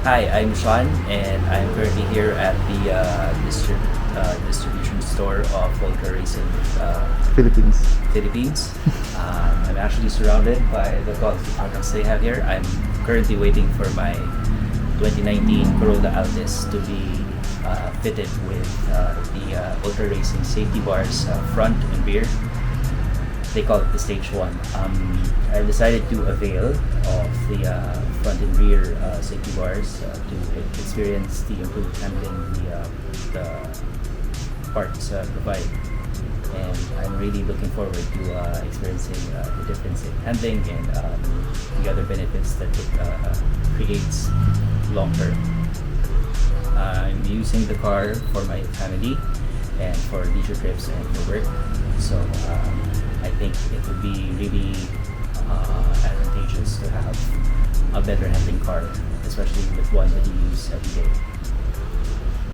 Hi, I'm Sean, and I'm currently here at the distribution store of Volca Racing Philippines. Philippines. I'm actually surrounded by the quality products they have here. I'm currently waiting for my 2019 Corolla Altis to be fitted with the Ultra Racing safety bars front and rear. They call it the stage one. I decided to avail of the front and rear safety bars to experience the improved handling the parts provide. And I'm really looking forward to experiencing the difference in handling and the other benefits that it creates long term. I'm using the car for my family and for leisure trips and for work. So I think it would be really advantageous to have a better handling car, especially with one that you use every day.